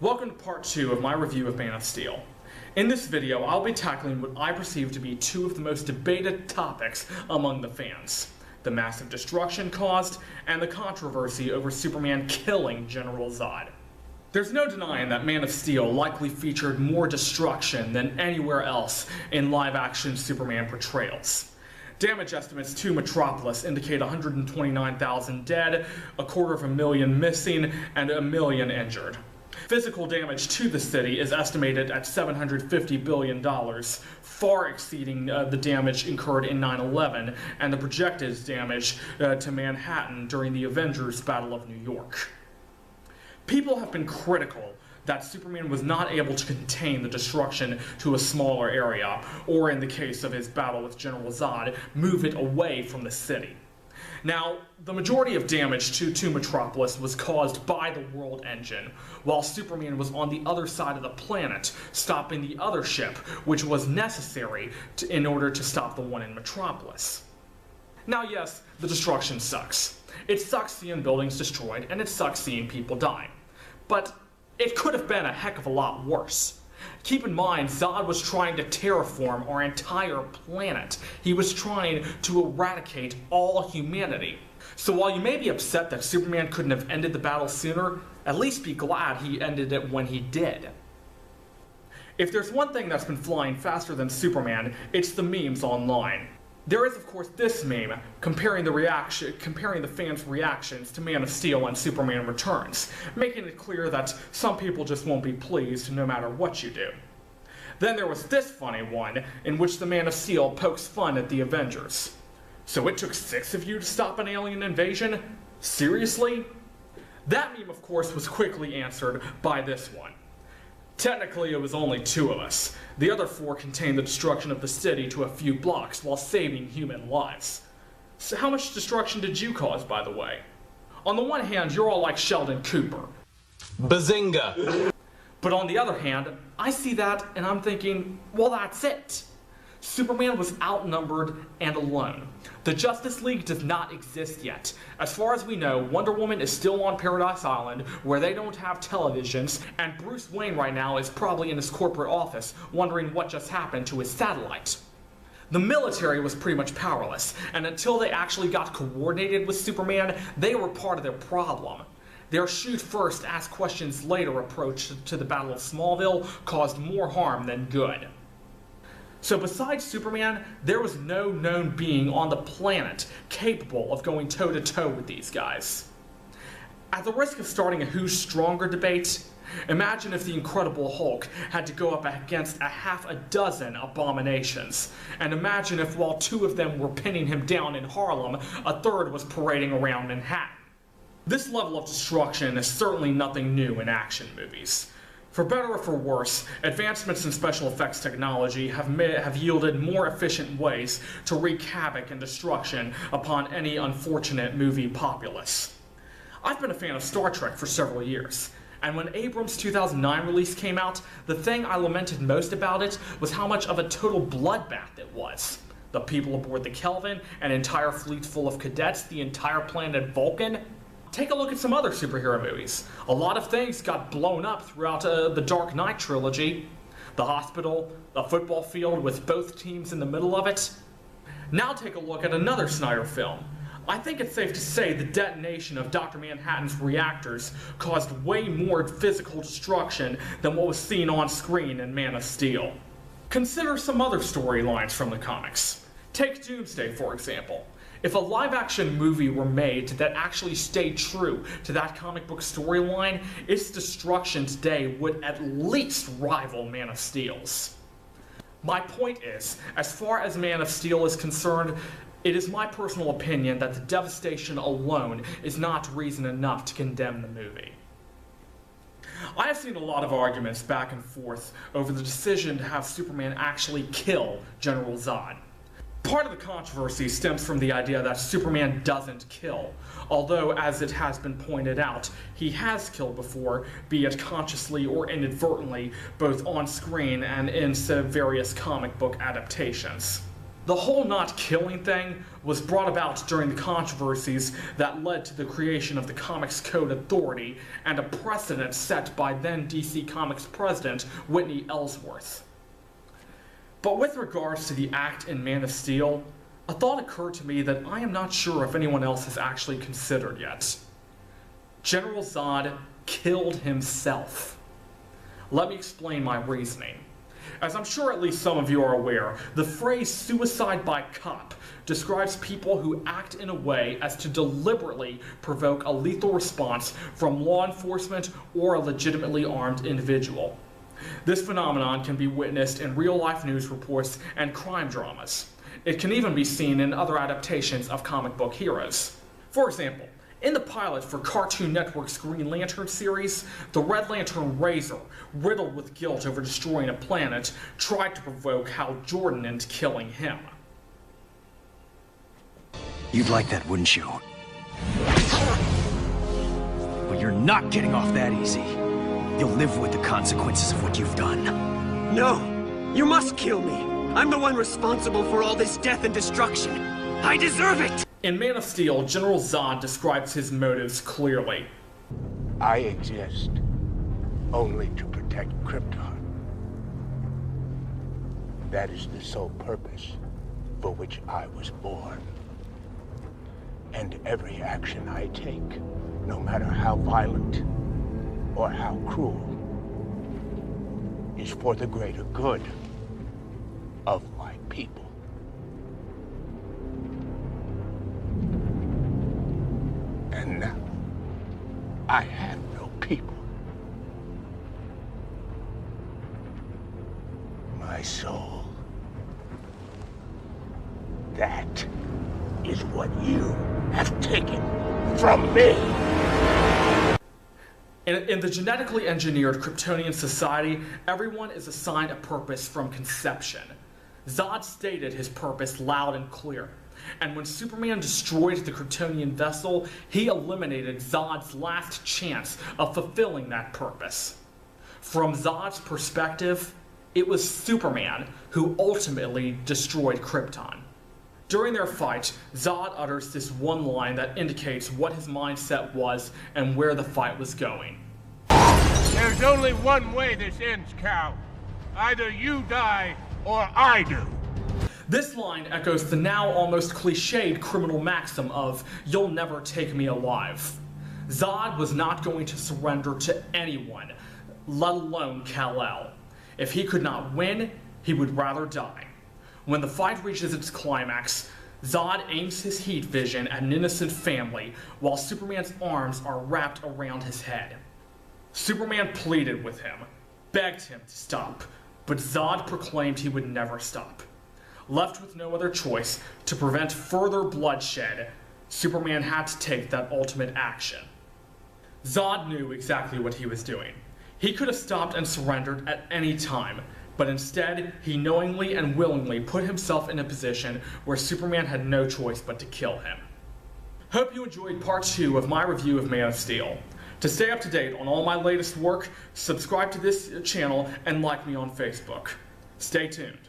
Welcome to part 2 of my review of Man of Steel. In this video, I'll be tackling what I perceive to be two of the most debated topics among the fans: the massive destruction caused, and the controversy over Superman killing General Zod. There's no denying that Man of Steel likely featured more destruction than anywhere else in live-action Superman portrayals. Damage estimates to Metropolis indicate 129,000 dead, 250,000 missing, and 1 million injured. Physical damage to the city is estimated at $750 billion, far exceeding the damage incurred in 9/11 and the projected damage to Manhattan during the Avengers Battle of New York. People have been critical that Superman was not able to contain the destruction to a smaller area, or in the case of his battle with General Zod, move it away from the city. Now, the majority of damage to Metropolis was caused by the World Engine, while Superman was on the other side of the planet, stopping the other ship, which was necessary in order to stop the one in Metropolis. Now yes, the destruction sucks. It sucks seeing buildings destroyed, and it sucks seeing people die. But it could have been a heck of a lot worse. Keep in mind, Zod was trying to terraform our entire planet. He was trying to eradicate all humanity. So while you may be upset that Superman couldn't have ended the battle sooner, at least be glad he ended it when he did. If there's one thing that's been flying faster than Superman, it's the memes online. There is, of course, this meme comparing the fans' reactions to Man of Steel and Superman Returns, making it clear that some people just won't be pleased no matter what you do. Then there was this funny one in which the Man of Steel pokes fun at the Avengers. So it took 6 of you to stop an alien invasion? Seriously? That meme, of course, was quickly answered by this one. Technically, it was only 2 of us. The other 4 contained the destruction of the city to a few blocks while saving human lives. So how much destruction did you cause, by the way? On the one hand, you're all like Sheldon Cooper. Bazinga! But on the other hand, I see that and I'm thinking, well, that's it. Superman was outnumbered and alone. The Justice League does not exist yet. As far as we know, Wonder Woman is still on Paradise Island, where they don't have televisions, and Bruce Wayne right now is probably in his corporate office, wondering what just happened to his satellite. The military was pretty much powerless, and until they actually got coordinated with Superman, they were part of their problem. Their shoot first, ask questions later approach to the Battle of Smallville caused more harm than good. So besides Superman, there was no known being on the planet capable of going toe-to-toe with these guys. At the risk of starting a who's stronger debate, imagine if the Incredible Hulk had to go up against a half a dozen abominations. And imagine if while 2 of them were pinning him down in Harlem, a 3rd was parading around Manhattan. This level of destruction is certainly nothing new in action movies. For better or for worse, advancements in special effects technology have yielded more efficient ways to wreak havoc and destruction upon any unfortunate movie populace. I've been a fan of Star Trek for several years, and when Abrams' 2009 release came out, the thing I lamented most about it was how much of a total bloodbath it was. The people aboard the Kelvin, an entire fleet full of cadets, the entire planet Vulcan. Take a look at some other superhero movies. A lot of things got blown up throughout the Dark Knight trilogy. The hospital, a football field with both teams in the middle of it. Now take a look at another Snyder film. I think it's safe to say the detonation of Dr. Manhattan's reactors caused way more physical destruction than what was seen on screen in Man of Steel. Consider some other storylines from the comics. Take Doomsday, for example. If a live-action movie were made that actually stayed true to that comic book storyline, its destruction today would at least rival Man of Steel's. My point is, as far as Man of Steel is concerned, it is my personal opinion that the devastation alone is not reason enough to condemn the movie. I have seen a lot of arguments back and forth over the decision to have Superman actually kill General Zod. Part of the controversy stems from the idea that Superman doesn't kill, although, as it has been pointed out, he has killed before, be it consciously or inadvertently, both on screen and in various comic book adaptations. The whole not killing thing was brought about during the controversies that led to the creation of the Comics Code Authority and a precedent set by then DC Comics president Whitney Ellsworth. But with regards to the act in Man of Steel, a thought occurred to me that I am not sure if anyone else has actually considered yet. General Zod killed himself. Let me explain my reasoning. As I'm sure at least some of you are aware, the phrase suicide by cop describes people who act in a way as to deliberately provoke a lethal response from law enforcement or a legitimately armed individual. This phenomenon can be witnessed in real-life news reports and crime dramas. It can even be seen in other adaptations of comic book heroes. For example, in the pilot for Cartoon Network's Green Lantern series, the Red Lantern Razor, riddled with guilt over destroying a planet, tried to provoke Hal Jordan into killing him. You'd like that, wouldn't you? But you're not getting off that easy. You'll live with the consequences of what you've done. No! You must kill me! I'm the one responsible for all this death and destruction! I deserve it! In Man of Steel, General Zod describes his motives clearly. I exist only to protect Krypton. That is the sole purpose for which I was born. And every action I take, no matter how violent or how cruel, is for the greater good of my people. And now, I have no people. My soul. That is what you have taken from me. In the genetically engineered Kryptonian society, everyone is assigned a purpose from conception. Zod stated his purpose loud and clear. And when Superman destroyed the Kryptonian vessel, he eliminated Zod's last chance of fulfilling that purpose. From Zod's perspective, it was Superman who ultimately destroyed Krypton. During their fight, Zod utters this one line that indicates what his mindset was and where the fight was going. There's only one way this ends, Cal. Either you die or I do. This line echoes the now almost cliched criminal maxim of, "You'll never take me alive." Zod was not going to surrender to anyone, let alone Kal-El. If he could not win, he would rather die. When the fight reaches its climax, Zod aims his heat vision at an innocent family while Superman's arms are wrapped around his head. Superman pleaded with him, begged him to stop, but Zod proclaimed he would never stop. Left with no other choice to prevent further bloodshed, Superman had to take that ultimate action. Zod knew exactly what he was doing. He could have stopped and surrendered at any time, but instead, he knowingly and willingly put himself in a position where Superman had no choice but to kill him. Hope you enjoyed part 2 of my review of Man of Steel. To stay up to date on all my latest work, subscribe to this channel and like me on Facebook. Stay tuned.